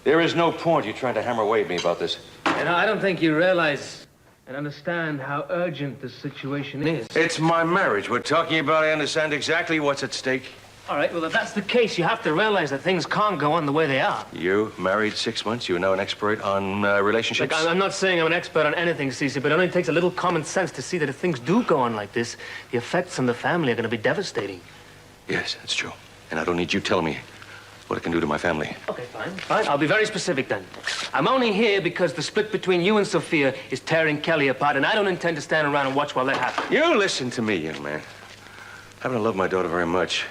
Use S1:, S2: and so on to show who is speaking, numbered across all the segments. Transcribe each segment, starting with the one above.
S1: There is no point you trying to hammer away at me about this.
S2: You know, I don't think you realize and understand how urgent the situation is.
S1: It's my marriage we're talking about. I understand exactly what's at stake.
S2: All right, well, if that's the case, you have to realize that things can't go on the way they are.
S1: You married 6 months. You're now an expert on relationships.
S2: Look, I'm not saying I'm an expert on anything, Cece, but it only takes a little common sense to see that if things do go on like this, the effects on the family are going to be devastating.
S1: Yes, that's true. And I don't need you telling me what it can do to my family.
S2: Okay, fine. I'll be very specific then. I'm only here because the split between you and Sophia is tearing Kelly apart, and I don't intend to stand around and watch while that happens.
S1: You listen to me, young man. I happen to love my daughter very much.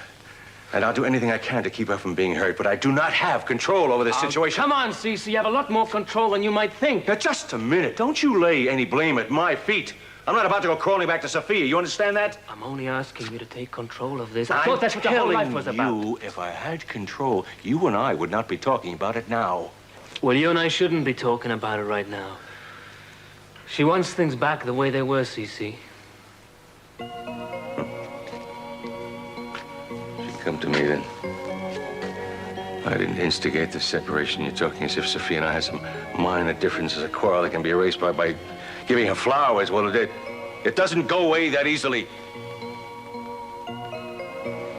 S1: And I'll do anything I can to keep her from being hurt, but I do not have control over this situation.
S2: Come on, Cece. You have a lot more control than you might think.
S1: Now, just a minute. Don't you lay any blame at my feet. I'm not about to go crawling back to Sophia. You understand that?
S2: I'm only asking you to take control of this. I thought that's what your whole life was about.
S1: You, if I had control, you and I would not be talking about it now.
S2: Well, you and I shouldn't be talking about it right now. She wants things back the way they were, Cece.
S1: Come to me, then. I didn't instigate the separation. You're talking as if Sophia and I had some minor differences, a quarrel that can be erased by giving her flowers. Well, it doesn't go away that easily.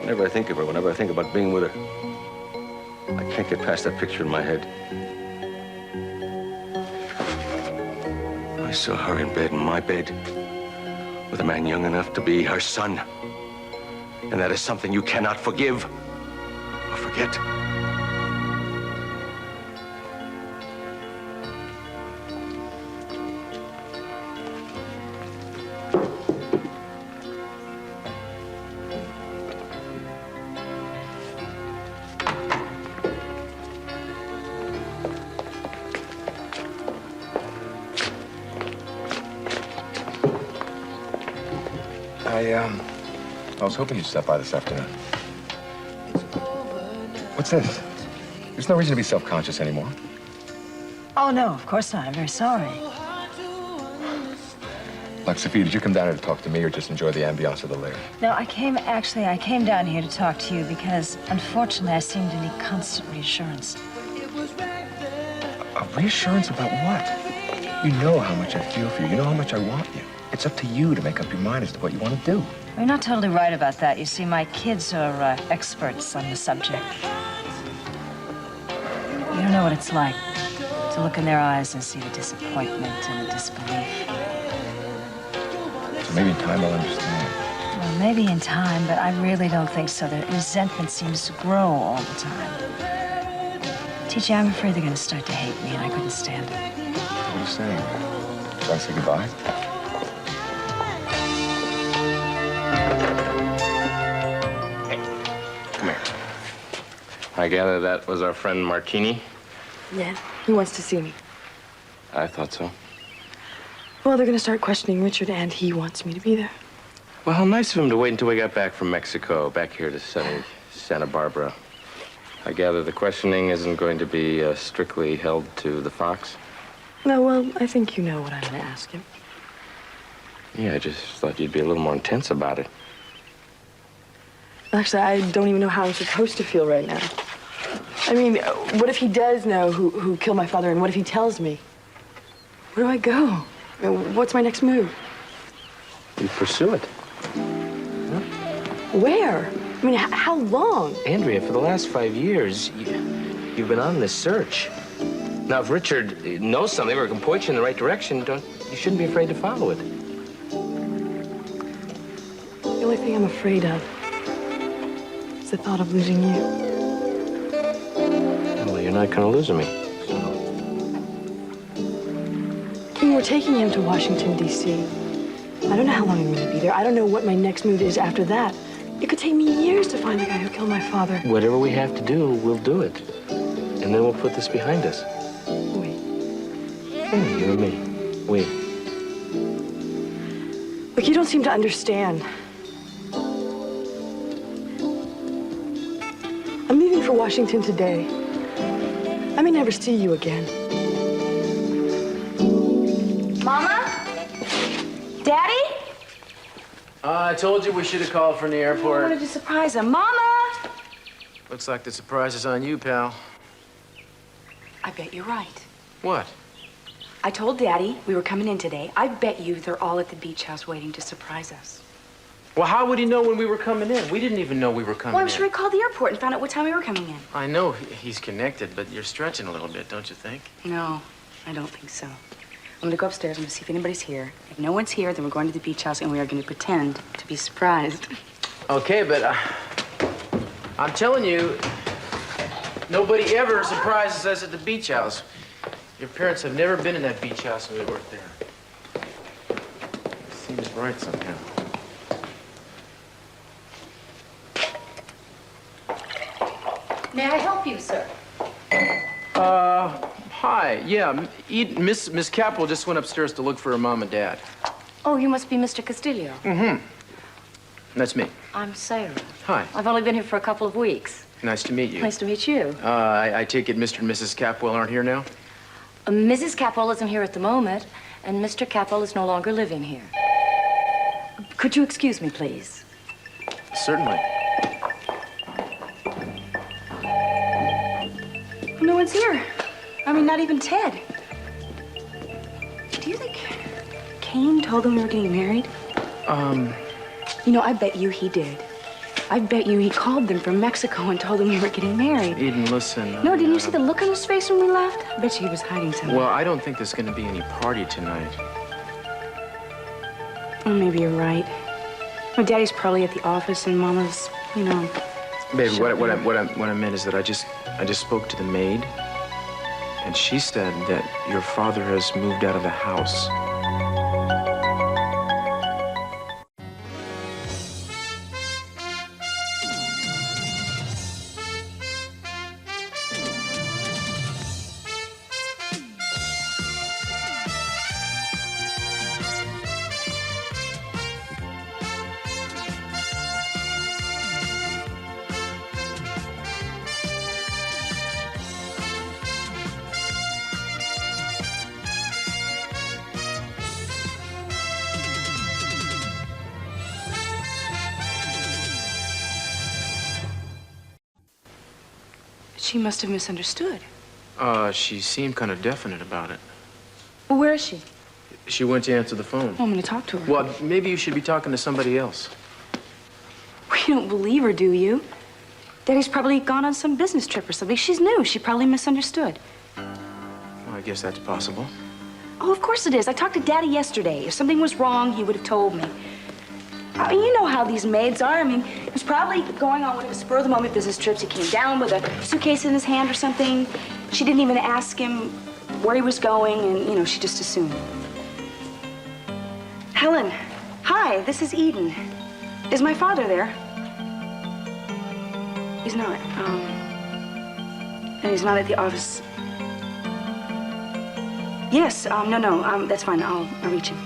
S1: Whenever I think of her, whenever I think about being with her, I can't get past that picture in my head. I saw her in bed, in my bed, with a man young enough to be her son. And that is something you cannot forgive or forget.
S3: I was hoping you'd stop by this afternoon. What's this? There's no reason to be self-conscious anymore.
S4: Oh, no, of course not. I'm very sorry.
S3: Look, Sophia, did you come down here to talk to me or just enjoy the ambiance of the lair?
S4: No, I came down here to talk to you because, unfortunately, I seem to need constant reassurance.
S3: A reassurance about what? You know how much I feel for you. You know how much I want you. It's up to you to make up your mind as to what you want to do.
S4: You're not totally right about that. You see, my kids are experts on the subject. You don't know what it's like to look in their eyes and see the disappointment and the disbelief.
S3: So maybe in time I'll understand.
S4: Well, maybe in time, but I really don't think so. The resentment seems to grow all the time. TJ, I'm afraid they're going to start to hate me, and I couldn't stand it.
S3: What are you saying? Should I say goodbye?
S5: I gather that was our friend Martini?
S6: Yeah, he wants to see me.
S5: I thought so.
S6: Well, they're going to start questioning Richard, and he wants me to be there.
S5: Well, how nice of him to wait until we got back from Mexico, back here to sunny Santa Barbara. I gather the questioning isn't going to be strictly held to the Fox?
S6: No, well, I think you know what I'm going to ask him.
S5: Yeah, I just thought you'd be a little more intense about it.
S6: Actually, I don't even know how I'm supposed to feel right now. I mean, what if he does know who killed my father, and what if he tells me? Where do I go? I mean, what's my next move?
S5: You pursue it.
S6: Where? I mean, how long?
S5: Andrea, for the last 5 years, you've been on this search. Now, if Richard knows something or can point you in the right direction, you shouldn't be afraid to follow it.
S6: The only thing I'm afraid of is the thought of losing you.
S5: Well, you're not going to lose me.
S6: King, we're taking him to Washington, D.C. I don't know how long I'm going to be there. I don't know what my next move is after that. It could take me years to find the guy who killed my father.
S5: Whatever we have to do, we'll do it. And then we'll put this behind us.
S6: Wait.
S5: Hey, you and me. We.
S6: Look, you don't seem to understand. I'm leaving for Washington today. I may never see you again.
S4: Mama? Daddy?
S2: I told you we should have called from the
S4: I
S2: airport.
S4: wanted to surprise him. Mama!
S2: Looks like the surprise is on you, pal.
S6: I I bet you're right.
S5: What?
S6: I told Daddy we were coming in today. I bet you they're all at the beach house waiting to surprise us.
S5: Well, how would he know when we were coming in? We didn't even know we were coming
S6: Well,
S5: in.
S6: I'm sure he called the airport and found out what time we were coming in.
S5: I know he's connected, but you're stretching a little bit, don't you think?
S6: No, I don't think so. I'm gonna go upstairs. I'm gonna see if anybody's here. If no one's here, then we're going to the beach house and we are gonna pretend to be surprised.
S5: Okay, but I'm telling you, nobody ever surprises us at the beach house. Your parents have never been in that beach house when we worked there. Seems right somehow.
S7: May I help you, sir?
S5: Hi. Yeah, Miss Capwell just went upstairs to look for her mom and dad.
S7: Oh, you must be Mr. Castillo.
S5: That's me.
S7: I'm Sarah.
S5: Hi.
S7: I've only been here for a couple of weeks.
S5: Nice to meet you.
S7: Nice to meet you.
S5: I take it Mr. and Mrs. Capwell aren't here now?
S7: Mrs. Capwell isn't here at the moment, and Mr. Capwell is no longer living here. Could you excuse me, please?
S5: Certainly.
S6: No one's here. I mean, not even Ted. Do you think Kane told them we were getting married? You know, I bet you he did. I bet you he called them from Mexico and told them we were getting married.
S5: Eden, listen.
S6: No, didn't you see the look on his face when we left? I bet you he was hiding something.
S5: Well, I don't think there's going to be any party tonight.
S6: Oh, maybe you're right. My Daddy's probably at the office and Mama's, you know.
S5: Baby, what I meant is that I just spoke to the maid, and she said that your father has moved out of the house.
S6: She must have misunderstood.
S5: She seemed kind of definite about it.
S6: Well, where is she?
S5: She went to answer the phone.
S6: Oh, I'm gonna talk to her.
S5: Well, maybe you should be talking to somebody else.
S6: Well, you don't believe her, do you? Daddy's probably gone on some business trip or something. She's new. She probably misunderstood.
S5: Well, I guess that's possible.
S6: Oh, of course it is. I talked to Daddy yesterday. If something was wrong, he would have told me. I mean, you know how these maids are. I mean, he was probably going on one of his spur-of-the-moment business trips. He came down with a suitcase in his hand or something. She didn't even ask him where he was going, and, you know, she just assumed. Helen, hi, this is Eden. Is my father there? He's not. And he's not at the office. Yes, no, that's fine. I'll reach him.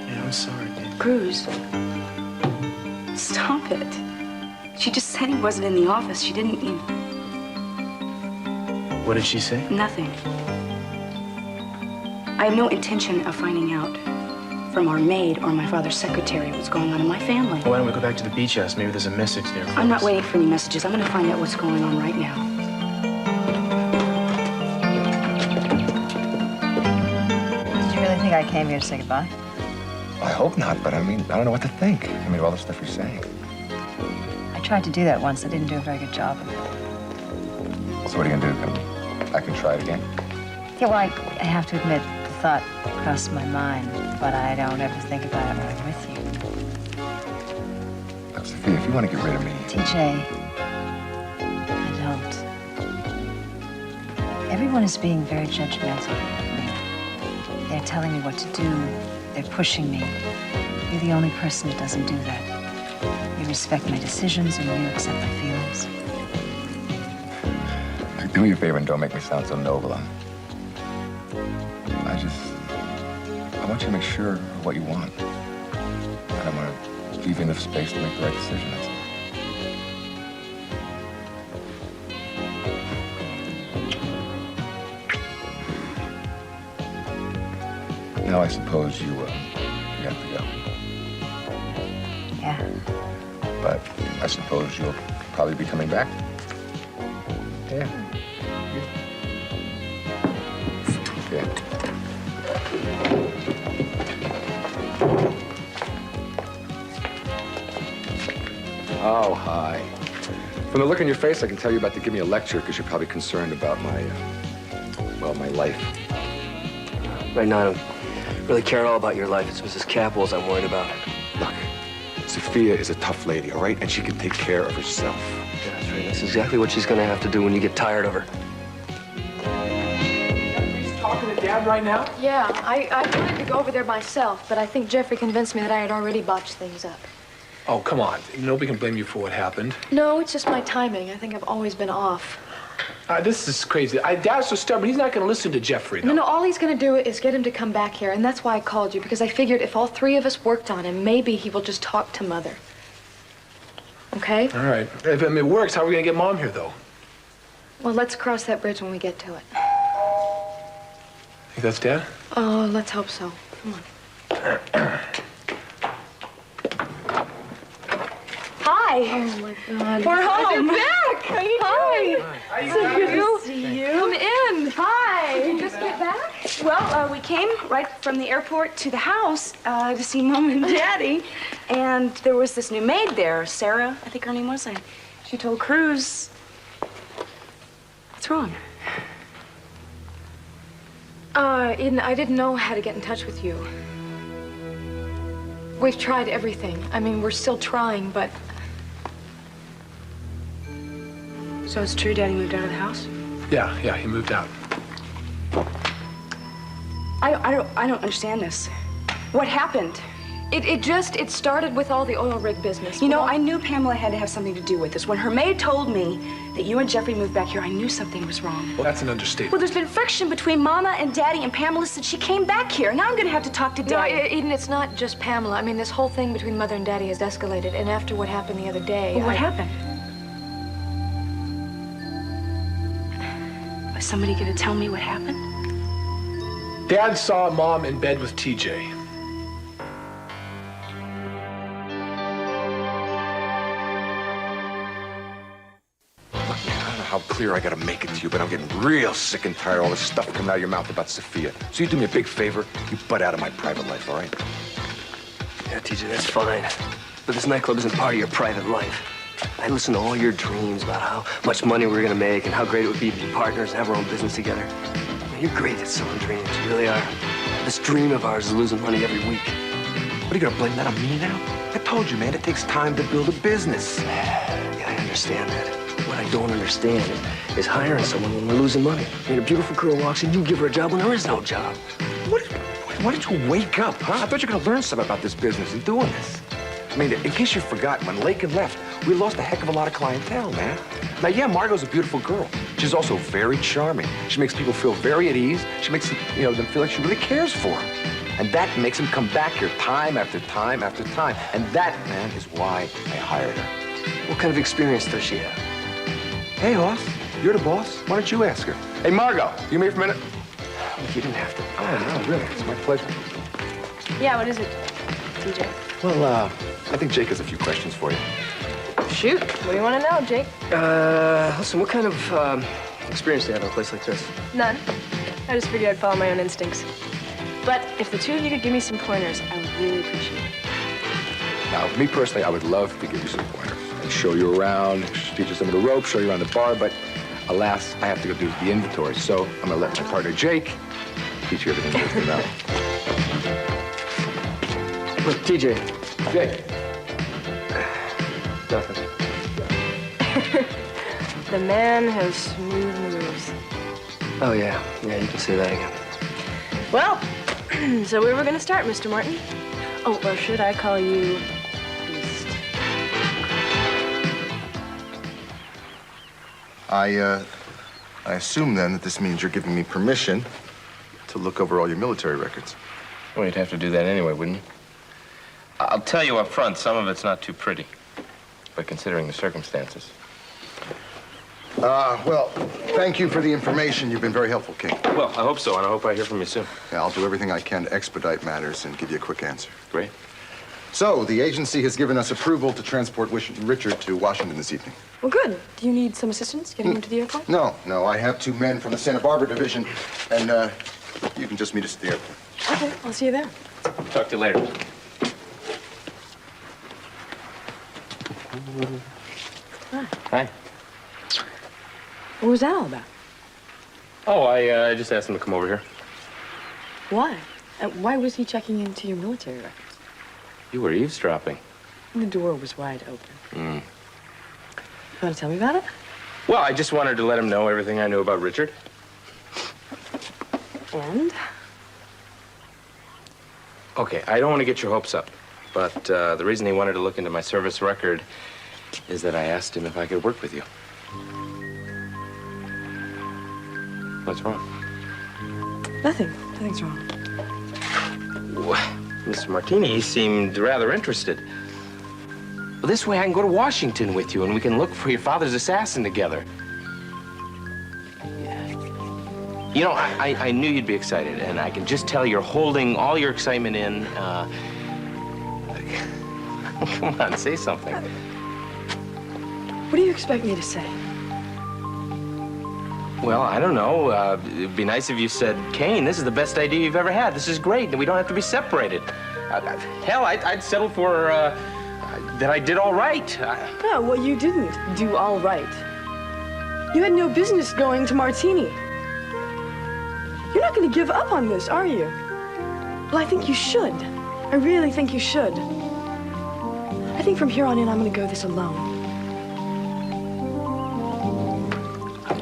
S5: Yeah, I'm sorry, babe.
S6: Cruz, stop it. She just said he wasn't in the office. She didn't even...
S5: What did she say?
S6: Nothing. I have no intention of finding out from our maid or my father's secretary what's going on in my family.
S5: Why don't we go back to the beach house? Maybe there's a message there for
S6: I'm not
S5: us.
S6: waiting for any messages. I'm going to find out what's going on right now.
S4: Did you really think I came here to say goodbye?
S3: I hope not, but I mean, I don't know what to think. I mean, all the stuff you're saying.
S4: I tried to do that once. I didn't do a very good job of it.
S3: So what are you gonna do? I can try it again?
S4: Yeah, well, I have to admit, the thought crossed my mind, but I don't ever think about it when I'm with you.
S3: Look, Sophia, if you want to get rid of me...
S4: TJ, I don't. Everyone is being very judgmental of me. They're telling me what to do. They're pushing me. You're the only person that doesn't do that. You respect my decisions and you accept my feelings.
S3: Do me a favor and don't make me sound so noble. I want you to make sure of what you want. And I'm gonna leave you enough space to make the right decision, that's all. Now I suppose you have to go.
S4: Yeah.
S3: But I suppose you'll probably be coming back. Yeah. Yeah. Oh, hi. From the look on your face, I can tell you're about to give me a lecture because you're probably concerned about my, well, my life.
S2: Right now, I don't really care at all about your life. It's Mrs. Capwell's I'm worried about.
S3: Look, Sophia is a tough lady, all right? And she can take care of herself.
S2: Yeah, that's right. That's exactly what she's gonna have to do when you get tired of her.
S5: He's talking to Dad right now?
S8: Yeah, I wanted to go over there myself, but I think Jeffrey convinced me that I had already botched things up.
S9: Oh, come on. Nobody can blame you for what happened.
S8: No, it's just my timing. I think I've always been off.
S9: This is crazy. Dad's so stubborn. He's not going to listen to Jeffrey, though.
S8: No, all he's gonna do is get him to come back here, and that's why I called you, because I figured if all three of us worked on him, maybe he will just talk to Mother. Okay?
S9: All right. If it works, how are we going to get Mom here, though?
S8: Well, let's cross that bridge when we get to it.
S9: Think that's Dad?
S8: Oh, let's hope so. Come on.
S6: Hi.
S8: Oh, my God.
S6: We're home.
S8: You're back! How you doing?
S6: Hi. So good to see you.
S8: Come in.
S6: Hi.
S8: Did you just get back?
S6: Well, we came right from the airport to the house to see Mom and Daddy, and there was this new maid there, Sarah, I think her name was, and she told Cruz. What's wrong?
S8: Eden, I didn't know how to get in touch with you. We've tried everything. I mean, we're still trying, but
S6: So it's true Daddy moved out of the house?
S9: Yeah, he moved out.
S6: I don't understand this. What happened?
S8: it started with all the oil rig business.
S6: You know, I knew Pamela had to have something to do with this. When her maid told me that you and Jeffrey moved back here, I knew something was wrong.
S9: Well, that's an understatement.
S6: Well, there's been friction between Mama and Daddy and Pamela since she came back here. Now I'm gonna have to talk to
S8: No,
S6: Daddy.
S8: Eden, it's not just Pamela. I mean, this whole thing between Mother and Daddy has escalated, and after what happened the other day,
S6: Well, what happened? Was somebody gonna tell me what happened?
S9: Dad saw Mom in bed with TJ.
S3: Look, man, I don't know how clear I gotta make it to you, but I'm getting real sick and tired of all this stuff coming out of your mouth about Sophia. So you do me a big favor, you butt out of my private life, all right?
S2: Yeah, TJ, that's fine. But this nightclub isn't part of your private life. I listened to all your dreams about how much money we were gonna make and how great it would be to be partners and have our own business together. Man, you're great at selling dreams, you really are. This dream of ours is losing money every week.
S3: What, are you gonna blame that on me now? I told you, man, it takes time to build a business.
S2: Yeah, I understand that. What I don't understand is hiring someone when we're losing money. I mean, a beautiful girl walks in, you give her a job when there is no job.
S3: Why don't you wake up, huh? I thought you were gonna learn something about this business and doing this. I mean, in case you've forgotten, when Lakin left, we lost a heck of a lot of clientele, man. Now, yeah, Margot's a beautiful girl. She's also very charming. She makes people feel very at ease. She makes them feel like she really cares for them. And that makes them come back here time after time after time. And that, man, is why I hired her.
S2: What kind of experience does she have?
S3: Hey, Hoss, you're the boss. Why don't you ask her? Hey, Margot, you me for a minute?
S2: You didn't have to.
S3: Oh, no, really. It's my pleasure.
S6: Yeah, what is it, TJ?
S3: Well, I think Jake has a few questions for you.
S8: Shoot, what do you want to know, Jake?
S2: Listen, what kind of experience do you have in a place like this?
S10: None. I just figured I'd follow my own instincts. But if the two of you could give me some pointers, I would really appreciate it.
S3: Now, me personally, I would love to give you some pointers. I'd show you around, teach you some of the ropes, show you around the bar, but alas, I have to go do the inventory. So I'm gonna let my partner Jake teach you everything there is to know.
S2: Look, TJ.
S3: Jake.
S2: Nothing.
S10: The man has smooth moves.
S2: Oh, yeah. Yeah, you can say that again.
S10: Well, so where we're gonna start, Mr. Martin? Oh, or should I call you Beast?
S11: I assume then that this means you're giving me permission to look over all your military records.
S1: Well, you'd have to do that anyway, wouldn't you? I'll tell you up front, some of it's not too pretty. But considering the circumstances.
S11: Well, thank you for the information. You've been very helpful, King.
S1: Well, I hope so, and I hope I hear from you soon.
S11: Yeah, I'll do everything I can to expedite matters and give you a quick answer.
S1: Great.
S11: So, the agency has given us approval to transport Richard to Washington this evening.
S10: Well, good. Do you need some assistance getting him to the airport?
S11: No, I have 2 men from the Santa Barbara division, and you can just meet us at the airport.
S10: Okay, I'll see you there.
S5: Talk to you later. Hi.
S10: What was that all about?
S5: Oh, I just asked him to come over here.
S10: Why? And why was he checking into your military records?
S5: You were eavesdropping.
S10: The door was wide open.
S5: Mm.
S10: You want to tell me about it?
S5: Well, I just wanted to let him know everything I knew about Richard.
S10: And?
S5: Okay, I don't want to get your hopes up, but the reason he wanted to look into my service record is that I asked him if I could work with you. What's wrong?
S10: Nothing. Nothing's wrong.
S5: Mr. Martini seemed rather interested. Well, this way I can go to Washington with you and we can look for your father's assassin together. You know, I knew you'd be excited, and I can just tell you're holding all your excitement in. Come on, say something.
S10: What do you expect me to say?
S5: Well, I don't know. It'd be nice if you said, Kane, this is the best idea you've ever had. This is great, and we don't have to be separated. Hell, I'd settle for that I did all right.
S10: No, well, you didn't do all right. You had no business going to Martini. You're not going to give up on this, are you? Well, I think you should. I really think you should. I think from here on in, I'm going to go this alone.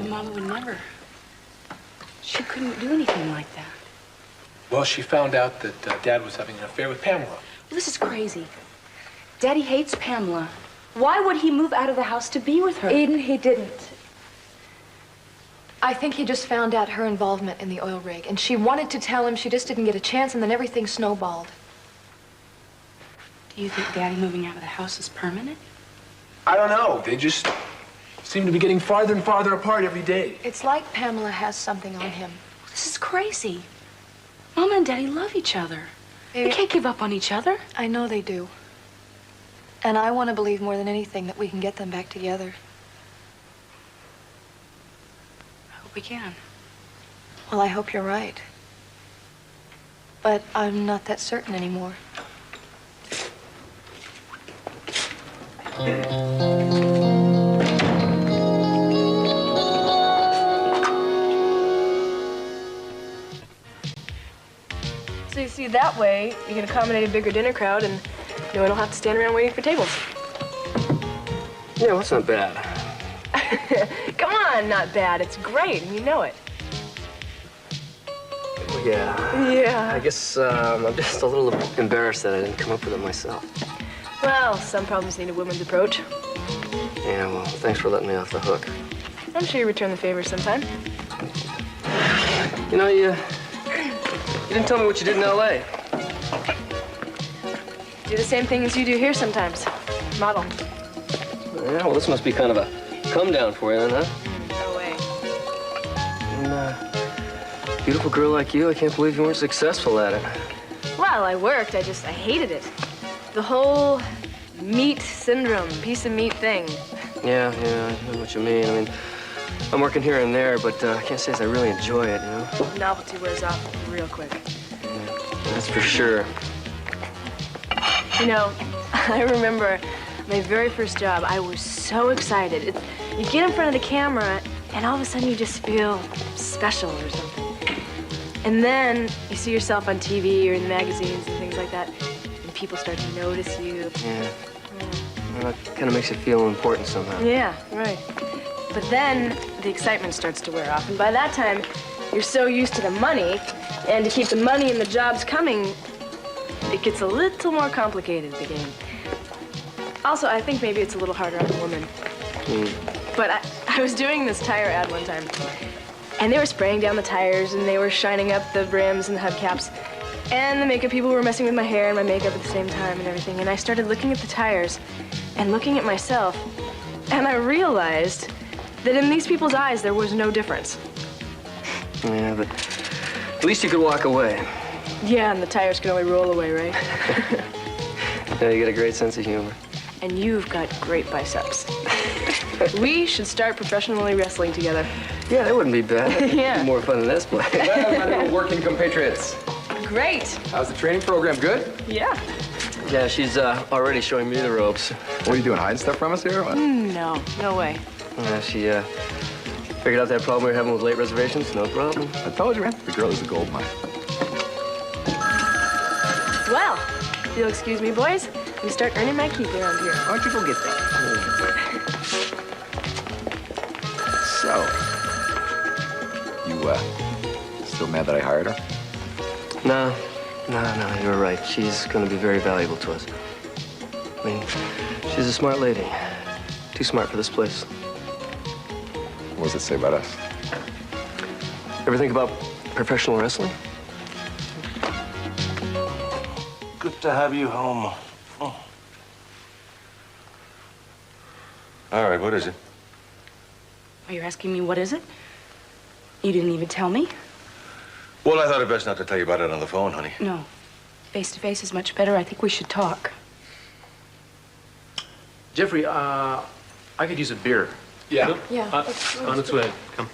S6: Mama would never. She couldn't do anything like that.
S9: Well, she found out that Dad was having an affair with Pamela.
S6: Well, this is crazy. Daddy hates Pamela. Why would he move out of the house to be with her?
S8: Eden, he didn't. I think he just found out her involvement in the oil rig, and she wanted to tell him, she just didn't get a chance, and then everything snowballed.
S6: Do you think Daddy moving out of the house is permanent?
S9: I don't know. They just seem to be getting farther and farther apart every day.
S8: It's like Pamela has something on him.
S6: This is crazy. Mama and Daddy love each other. They can't give up on each other.
S8: I know they do. And I want to believe more than anything that we can get them back together.
S6: I hope we can.
S8: Well, I hope you're right. But I'm not that certain anymore.
S10: So you see, that way, you can accommodate a bigger dinner crowd, and no one will have to stand around waiting for tables.
S2: Yeah, well, that's not bad.
S10: Come on, not bad. It's great, and you know it.
S2: Well, yeah.
S10: Yeah.
S2: I guess I'm just a little embarrassed that I didn't come up with it myself.
S10: Well, some problems need a woman's approach.
S2: Yeah, well, thanks for letting me off the hook.
S10: I'm sure you return the favor sometime.
S2: You know, you didn't tell me what you did in L.A.
S10: Do the same thing as you do here sometimes. Model.
S2: Yeah, well, this must be kind of a come down for you then, huh?
S10: No way.
S2: And, beautiful girl like you, I can't believe you weren't successful at it.
S10: Well, I worked. I hated it. The whole meat syndrome, piece of meat thing.
S2: Yeah, I know what you mean. I mean, I'm working here and there, but I can't say as I really enjoy it, you know?
S10: Novelty wears off real quick.
S2: Yeah, that's for sure.
S10: You know, I remember my very first job. I was so excited. You get in front of the camera, and all of a sudden you just feel special or something. And then you see yourself on TV or in magazines and things like that, and people start to notice you.
S2: Yeah. Well, that kind of makes it feel important somehow.
S10: Yeah, right. But then the excitement starts to wear off, and by that time, you're so used to the money, and to keep the money and the jobs coming, it gets a little more complicated, the game. Also, I think maybe it's a little harder on the woman. But I was doing this tire ad one time, and they were spraying down the tires, and they were shining up the rims and the hubcaps, and the makeup people were messing with my hair and my makeup at the same time and everything, and I started looking at the tires and looking at myself, and I realized that in these people's eyes, there was no difference.
S2: Yeah, but at least you could walk away.
S10: Yeah, and the tires can only roll away, right?
S2: Yeah, you got a great sense of humor.
S10: And you've got great biceps. We should start professionally wrestling together.
S2: Yeah, that wouldn't be bad.
S10: Yeah.
S2: More fun than this place.
S3: Well, my little working compatriots.
S10: Great.
S3: How's the training program? Good?
S10: Yeah.
S2: Yeah, she's already showing me the ropes.
S3: What are you doing, hiding stuff from us here or what?
S10: No, no way.
S2: Yeah, she figured out that problem we were having with late reservations. No problem.
S3: I told you, man. The girl is a gold mine.
S10: Well, if you'll excuse me, boys, we start earning my keep around here.
S3: Why don't you go get that? So, you, still mad that I hired her?
S2: No, you're right. She's gonna be very valuable to us. I mean, she's a smart lady. Too smart for this place.
S3: What does it say about us?
S2: Ever think about professional wrestling?
S1: Good to have you home. Oh. All right, what is it?
S6: Are you asking me what is it? You didn't even tell me?
S1: Well, I thought it best not to tell you about it on the phone, honey.
S6: No. Face to face is much better. I think we should talk.
S5: Jeffrey, I could use a beer.
S9: Yeah.
S8: Yeah.
S9: On its way. Come.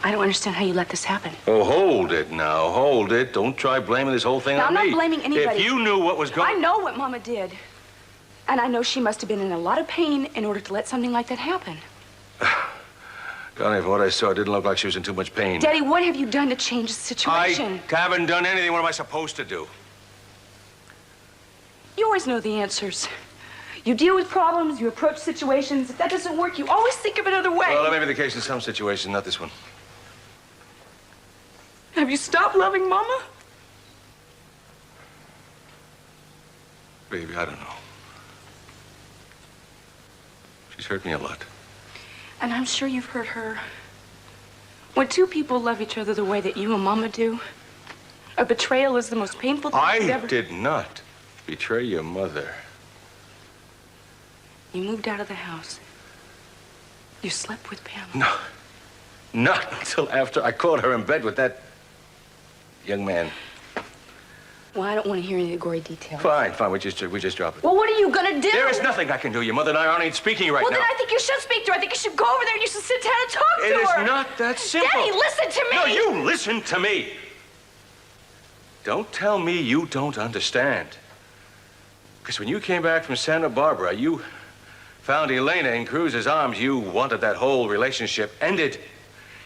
S6: I don't understand how you let this happen.
S1: Oh, hold it now. Hold it. Don't try blaming this whole thing
S6: Now,
S1: on
S6: I'm
S1: me.
S6: not blaming anybody.
S1: If you knew what was going...
S6: I know what Mama did. And I know she must have been in a lot of pain in order to let something like that happen.
S1: Connie, from what I saw, it didn't look like she was in too much pain.
S6: Daddy, what have you done to change the situation?
S1: I haven't done anything. What am I supposed to do?
S6: You always know the answers. You deal with problems, you approach situations. If that doesn't work, you always think of another way.
S1: Well, that may be the case in some situations, not this one.
S6: Have you stopped loving Mama?
S1: Baby, I don't know. She's hurt me a lot.
S6: And I'm sure you've hurt her. When two people love each other the way that you and Mama do, a betrayal is the most painful thing you've
S1: I
S6: ever...
S1: did not betray your mother.
S6: You moved out of the house. You slept with Pamela.
S1: No. Not until after I caught her in bed with that young man.
S6: Well, I don't want to hear any of the gory details.
S1: Fine, we just drop it.
S6: Well, what are you gonna do?
S1: There is nothing I can do. Your mother and I aren't even speaking right
S6: well,
S1: now.
S6: then I think you should speak to her. I think you should go over there and you should sit down and talk to
S1: It
S6: her.
S1: is not that simple.
S6: Daddy, listen to me.
S1: No, you listen to me. Don't tell me you don't understand. Because when you came back from Santa Barbara, you found Elena in Cruz's arms. You wanted that whole relationship ended.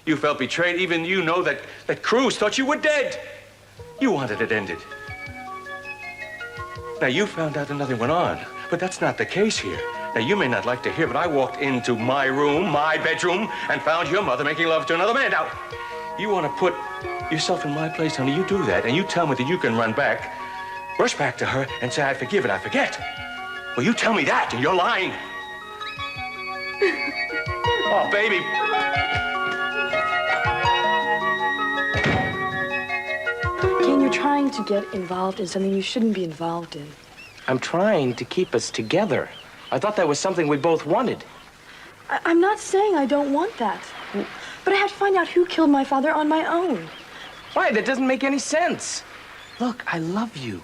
S1: You felt betrayed. Even you know that Cruz thought you were dead. You wanted it ended. Now, you found out that nothing went on, but that's not the case here. Now, you may not like to hear, but I walked into my room, my bedroom, and found your mother making love to another man. Now, you want to put yourself in my place, honey, you do that, and you tell me that you can run back, rush back to her, and say, I forgive and I forget. Well, you tell me that, and you're lying. Oh, baby.
S10: Ken, you're trying to get involved in something you shouldn't be involved in.
S5: I'm trying to keep us together. I thought that was something we both wanted.
S8: I'm not saying I don't want that. But I have to find out who killed my father on my own.
S5: Why? That doesn't make any sense. Look, I love you.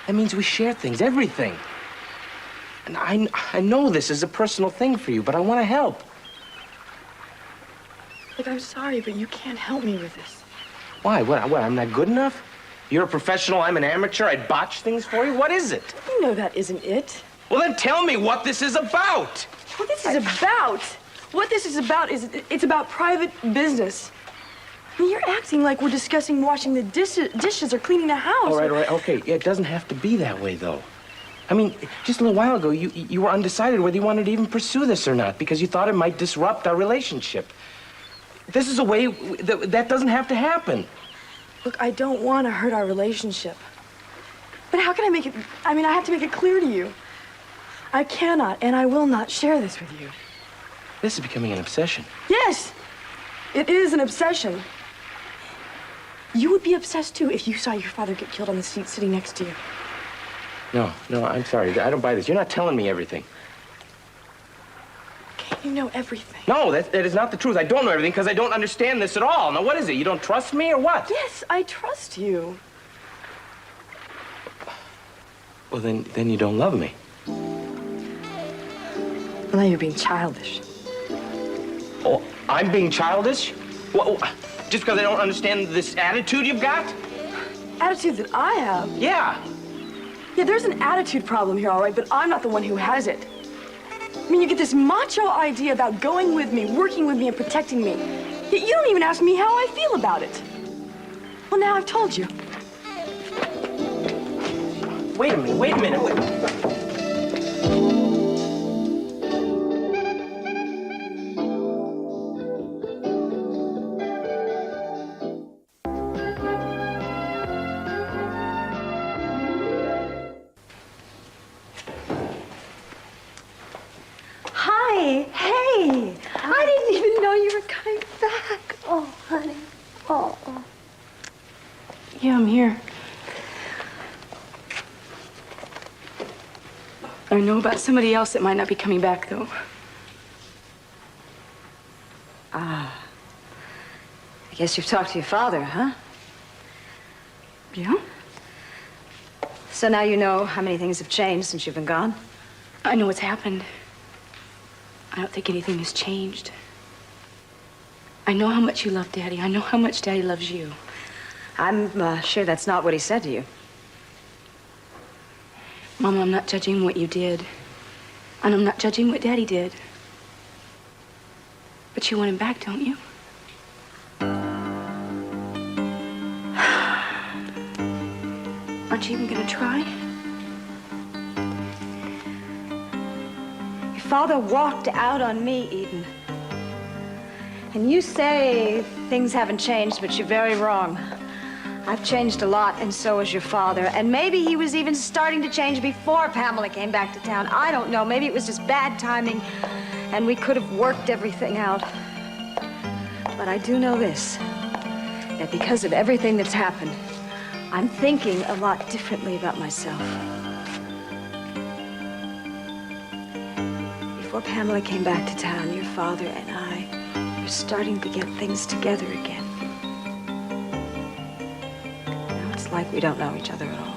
S5: That means we share things, everything. And I know this is a personal thing for you, but I want to help.
S8: Look, I'm sorry, but you can't help me with this.
S5: Why? What? I'm not good enough? You're a professional, I'm an amateur, I botch things for you? What is it?
S8: You know that isn't it.
S5: Well, then tell me what this is about.
S8: What this is about? What this is about is it's about private business. I mean, you're acting like we're discussing washing the dishes or cleaning the house.
S5: All right. Okay. It doesn't have to be that way, though. I mean, just a little while ago, you were undecided whether you wanted to even pursue this or not because you thought it might disrupt our relationship. This is a way that doesn't have to happen.
S8: Look, I don't want to hurt our relationship. But how can I make it... I mean, I have to make it clear to you. I cannot and I will not share this with you.
S5: This is becoming an obsession.
S8: Yes, it is an obsession. You would be obsessed, too, if you saw your father get killed on the seat sitting next to you.
S5: No, I'm sorry. I don't buy this. You're not telling me everything.
S8: Okay. You know everything.
S5: No, that is not the truth. I don't know everything because I don't understand this at all. Now, what is it? You don't trust me or what?
S8: Yes, I trust you.
S5: Well, then you don't love me.
S8: Well, now you're being childish.
S5: Oh, I'm being childish? Well, just because I don't understand this attitude you've got?
S8: Attitude that I have?
S5: Yeah.
S8: Yeah, there's an attitude problem here, all right, but I'm not the one who has it. I mean, you get this macho idea about going with me, working with me, and protecting me. Yet you don't even ask me how I feel about it. Well, now I've told you.
S5: Wait a minute.
S4: Hi. Hey. I didn't even know you were coming back. Oh, honey. Oh.
S8: Yeah, I'm here. I know about somebody else that might not be coming back, though.
S4: I guess you've talked to your father, huh?
S8: Yeah?
S4: So now you know how many things have changed since you've been gone?
S8: I know what's happened. I don't think anything has changed. I know how much you love Daddy. I know how much Daddy loves you.
S4: I'm sure that's not what he said to you.
S8: Mama, I'm not judging what you did. And I'm not judging what Daddy did. But you want him back, don't you? Aren't you even gonna try?
S4: Your father walked out on me, Eden. And you say things haven't changed, but you're very wrong. I've changed a lot, and so has your father. And maybe he was even starting to change before Pamela came back to town. I don't know. Maybe it was just bad timing, and we could have worked everything out. But I do know this, that because of everything that's happened, I'm thinking a lot differently about myself. Before Pamela came back to town, your father and I were starting to get things together again. Now it's like we don't know each other at all.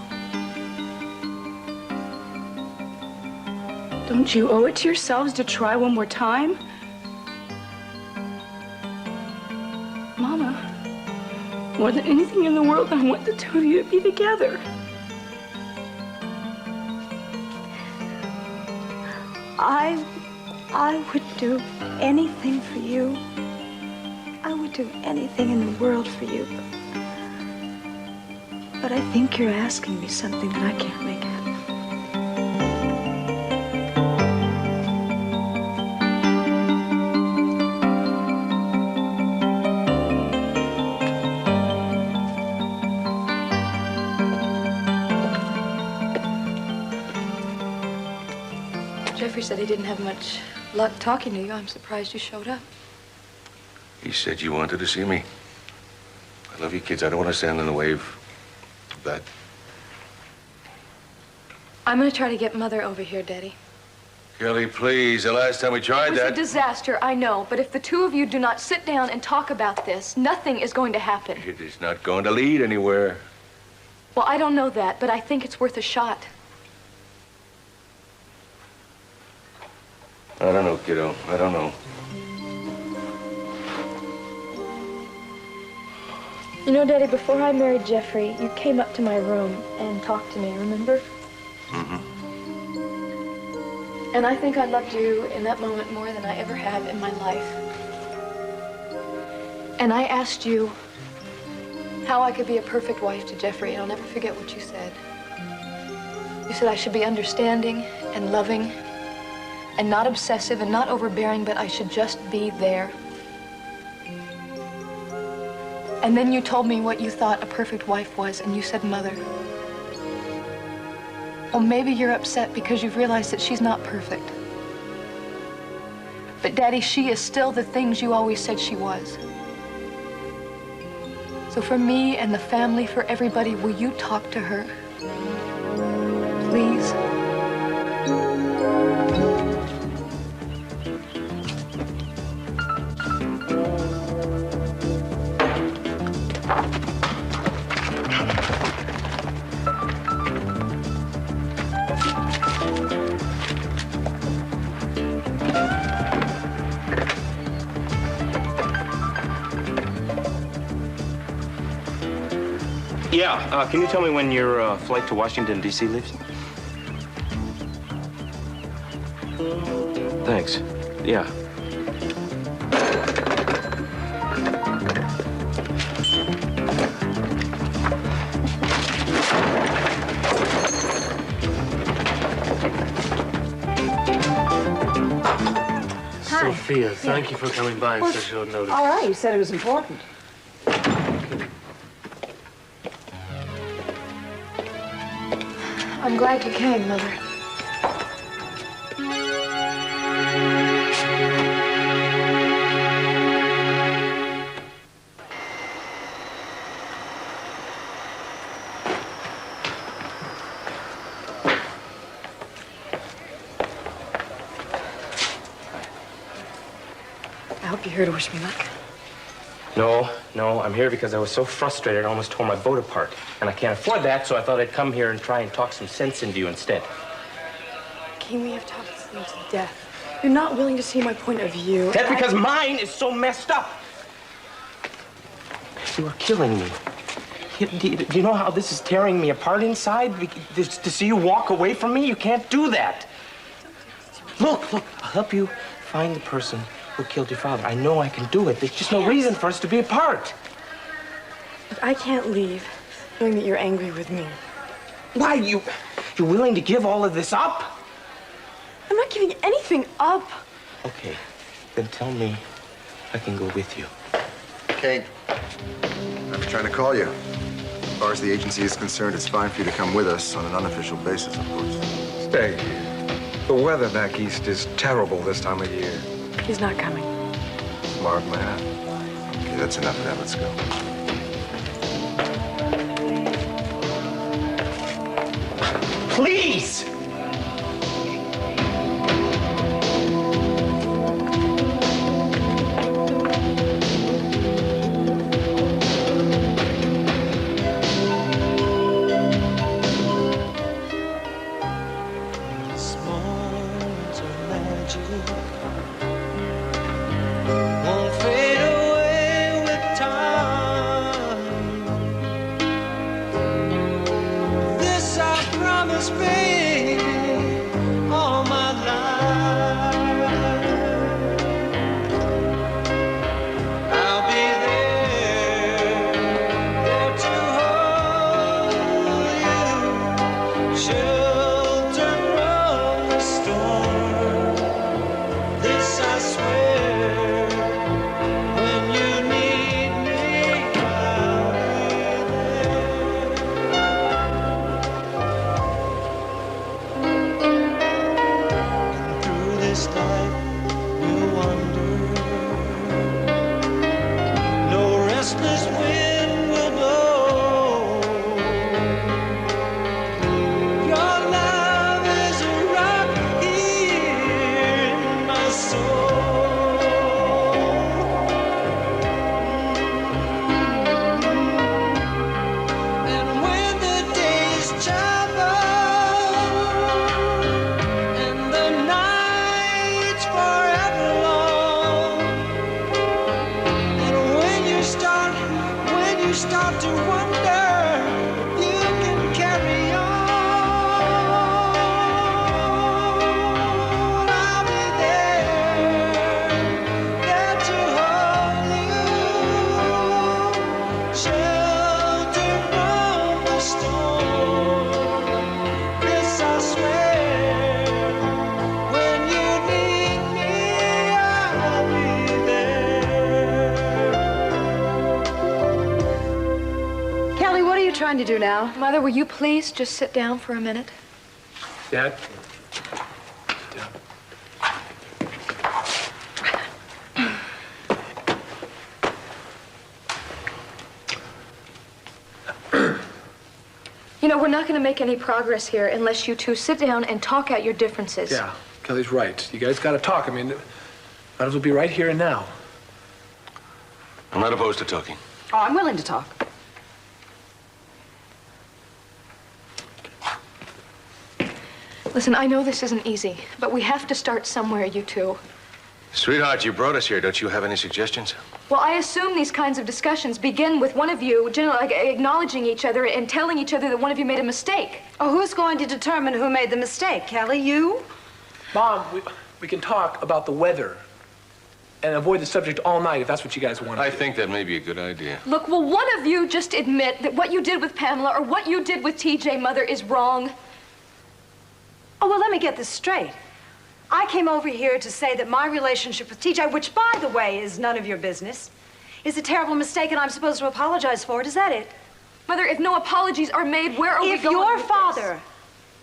S8: Don't you owe it to yourselves to try one more time? Mama, more than anything in the world, I want the two of you to be together.
S4: I would do anything for you. I would do anything in the world for you. But I think you're asking me something that I can't make happen.
S10: Jeffrey said he didn't have much luck talking to you. I'm surprised you showed up.
S1: He said you wanted to see me. I love you kids. I don't want to stand in the way of that.
S10: I'm gonna try to get Mother over here, Daddy.
S1: Kelly, please. The last time we tried
S10: It was
S1: that.
S10: a disaster, I know, but if the two of you do not sit down and talk about this, nothing is going to happen.
S1: It is not going to lead anywhere.
S10: Well, I don't know that, but I think it's worth a shot.
S1: I don't know, kiddo. I don't know.
S10: You know, Daddy, before I married Jeffrey, you came up to my room and talked to me, remember?
S1: Mm-hmm.
S10: And I think I loved you in that moment more than I ever have in my life. And I asked you how I could be a perfect wife to Jeffrey, and I'll never forget what you said. You said I should be understanding and loving and not obsessive and not overbearing, but I should just be there. And then you told me what you thought a perfect wife was, and you said mother. Well, maybe you're upset because you've realized that she's not perfect. But Daddy, she is still the things you always said she was. So for me and the family, for everybody, will you talk to her? Please?
S12: Yeah, can you tell me when your flight to Washington, D.C. leaves? Thanks. Yeah.
S2: Sophia, thank you for coming by on such short notice.
S4: All right, you said it was important.
S10: I'm glad you came, Mother.
S8: I hope you're here to wish me luck.
S12: No, I'm here because I was so frustrated I almost tore my boat apart. And I can't afford that, so I thought I'd come here and try and talk some sense into you instead.
S8: King, we have talked this thing to death. You're not willing to see my point of view.
S12: That's because mine is so messed up. You are killing me. Do you know how this is tearing me apart inside? To see you walk away from me? You can't do that. Look, I'll help you find the person who killed your father. I know I can do it. There's just no reason for us to be apart.
S8: But I can't leave knowing that you're angry with me.
S12: Why? You're willing to give all of this up?
S8: I'm not giving anything up.
S12: Okay, then tell me I can go with you.
S11: Kane, I've been trying to call you. As far as the agency is concerned, it's fine for you to come with us on an unofficial basis, of course.
S3: Stay here. The weather back east is terrible this time of year.
S8: He's not coming.
S3: Smart man.
S11: Okay, that's enough of that. Let's go.
S12: Please!
S8: Trying to do now?
S10: Mother, will you please just sit down for a minute?
S2: Dad?
S10: You know, we're not going to make any progress here unless you two sit down and talk out your differences.
S9: Yeah, Kelly's right. You guys got to talk. I mean, might as well be right here and now.
S1: I'm not opposed to talking.
S4: Oh, I'm willing to talk.
S10: Listen, I know this isn't easy, but we have to start somewhere, you two.
S1: Sweetheart, you brought us here. Don't you have any suggestions?
S10: Well, I assume these kinds of discussions begin with one of you generally like acknowledging each other and telling each other that one of you made a mistake.
S4: Oh, who's going to determine who made the mistake, Kelly? You?
S9: Mom, we can talk about the weather and avoid the subject all night if that's what you guys want.
S1: I think that may be a good idea.
S10: Look, will one of you just admit that what you did with Pamela or what you did with TJ, Mother, is wrong?
S4: Oh, well, let me get this straight. I came over here to say that my relationship with TJ, which, by the way, is none of your business, is a terrible mistake and I'm supposed to apologize for it. Is that it?
S10: Mother, if no apologies are made, where are we
S4: If
S10: going
S4: your
S10: with
S4: father
S10: this?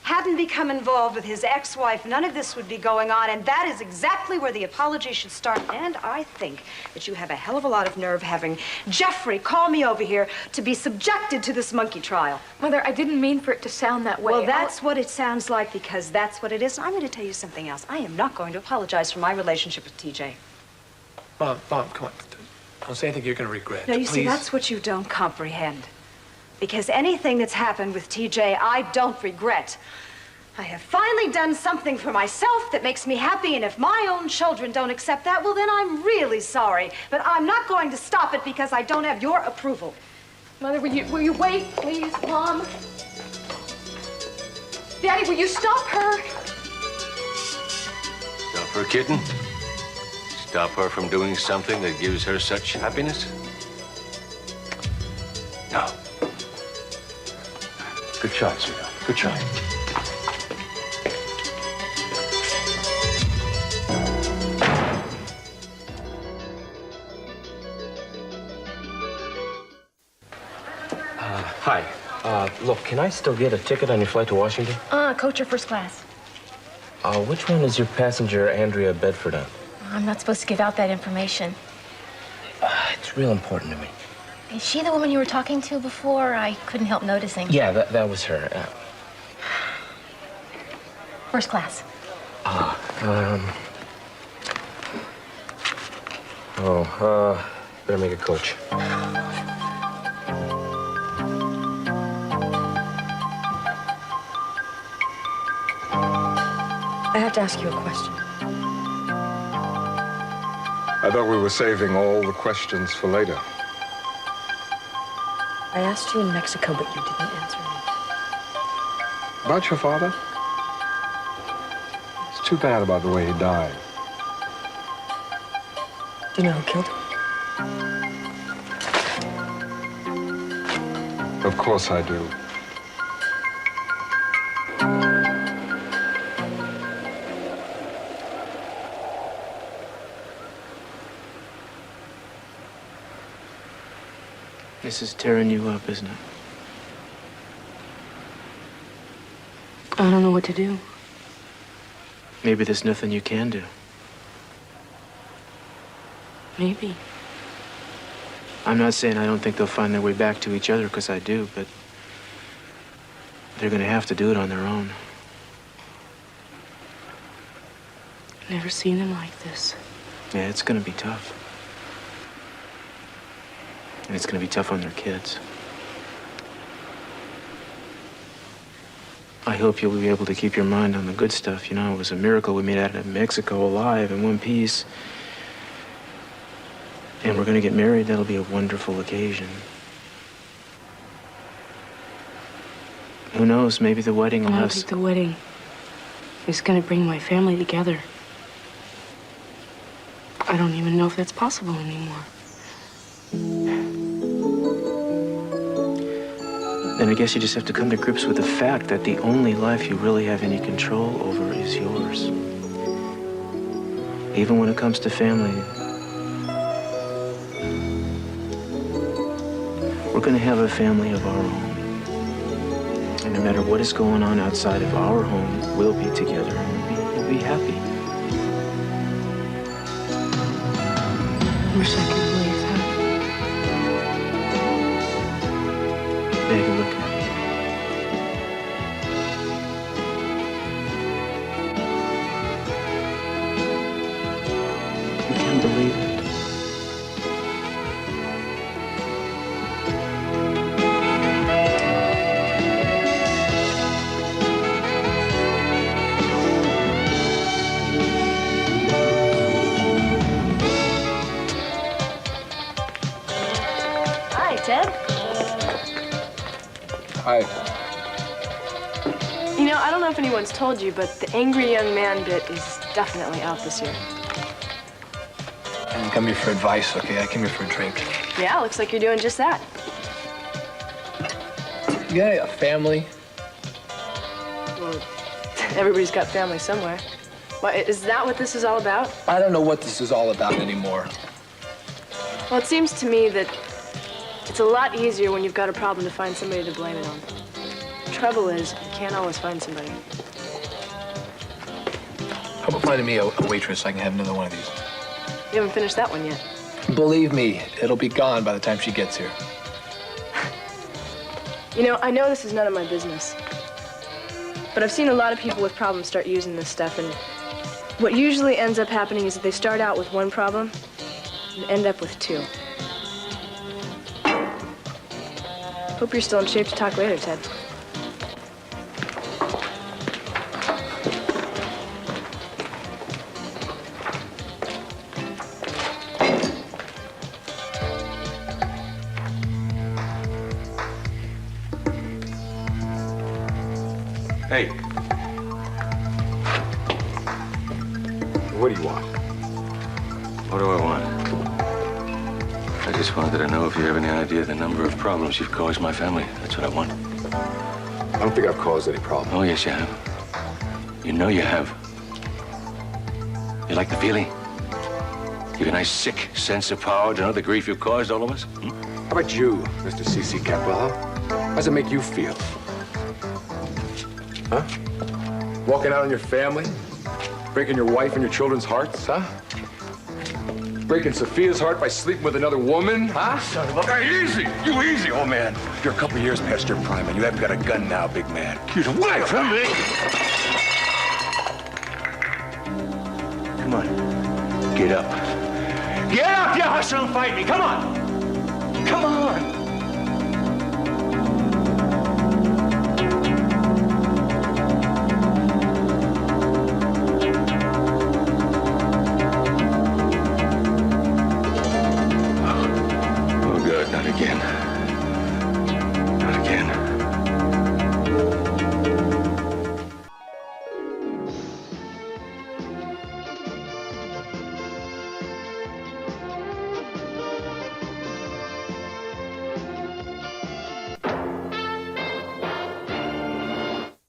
S4: hadn't become involved with his ex-wife, none of this would be going on, and that is exactly where the apology should start. And I think that you have a hell of a lot of nerve having Jeffrey call me over here to be subjected to this monkey trial.
S10: Mother, I didn't mean for it to sound that way.
S4: Well, that's what it sounds like because that's what it is. I'm going to tell you something else. I am not going to apologize for my relationship with TJ.
S9: Mom, come on. Don't say anything you're going to regret.
S4: No, you see,
S9: Please.
S4: that's what you don't comprehend. Because anything that's happened with TJ, I don't regret. I have finally done something for myself that makes me happy, and if my own children don't accept that, well, then I'm really sorry. But I'm not going to stop it because I don't have your approval.
S10: Mother, will you wait, please? Mom? Daddy, will you stop her?
S1: Stop her, kitten? Stop her from doing something that gives her such happiness? No. Good try, sweetheart. Good try.
S12: Hi. Look, can I still get a ticket on your flight to Washington?
S10: Coach or first class?
S12: Which one is your passenger, Andrea Bedford, on?
S13: I'm not supposed to give out that information.
S12: It's real important to me.
S13: Is she the woman you were talking to before? I couldn't help noticing.
S12: Yeah, that was her.
S13: First class.
S12: Better make a coach.
S8: I have to ask you a question.
S3: I thought we were saving all the questions for later.
S8: I asked you in Mexico, but you didn't answer me.
S3: About your father? It's too bad about the way he died.
S8: Do you know who killed him?
S3: Of course I do.
S5: This is tearing you up, isn't it?
S8: I don't know what to do.
S5: Maybe there's nothing you can do.
S8: Maybe.
S5: I'm not saying I don't think they'll find their way back to each other, because I do, but they're going to have to do it on their own.
S8: I've never seen them like this.
S5: Yeah, it's going to be tough. And it's going to be tough on their kids. I hope you'll be able to keep your mind on the good stuff. You know, it was a miracle we made it out of Mexico alive in one piece. And we're going to get married. That'll be a wonderful occasion. Who knows? Maybe the wedding will
S8: I don't
S5: have...
S8: think the wedding is going to bring my family together. I don't even know if that's possible anymore.
S5: Then I guess you just have to come to grips with the fact that the only life you really have any control over is yours. Even when it comes to family, we're going to have a family of our own. And no matter what is going on outside of our home, we'll be together and we'll be happy.
S8: I wish I could believe that.
S5: Baby, look at me. You can believe it.
S9: Hi.
S10: You know, I don't know if anyone's told you, but the angry young man bit is definitely out this year.
S9: I didn't come here for advice, okay? I came here for a drink.
S10: Yeah, looks like you're doing just that.
S9: You got a family?
S10: Well, everybody's got family somewhere. What, is that what this is all about?
S9: I don't know what this is all about anymore.
S10: Well, it seems to me that it's a lot easier when you've got a problem to find somebody to blame it on. The trouble is, you can't always find somebody.
S9: How about finding me a waitress so I can have another one of these?
S10: You haven't finished that one yet.
S9: Believe me, it'll be gone by the time she gets here.
S10: You know, I know this is none of my business, but I've seen a lot of people with problems start using this stuff, and what usually ends up happening is that they start out with one problem and end up with two. Hope you're still in shape to talk later, Ted.
S1: Hey.
S3: What do you want?
S1: What do I want? I just wanted to know if you have any idea the number of problems you've caused my family. That's what I want.
S3: I don't think I've caused any problem.
S1: Oh, yes, you have. You know you have. You like the feeling? You have a nice, sick sense of power to know the grief you've caused all of us? Hmm?
S3: How about you, Mr. C.C. Capello? How does it make you feel? Huh? Walking out on your family? Breaking your wife and your children's hearts, huh? Breaking Sophia's heart by sleeping with another woman, huh?
S1: Hey, easy! You easy, old man.
S3: You're a couple years past your prime, and you haven't got a gun now, big man.
S1: You're away from me! Come on. Get up. Get up, you hustle and fight me. Come on. Come on.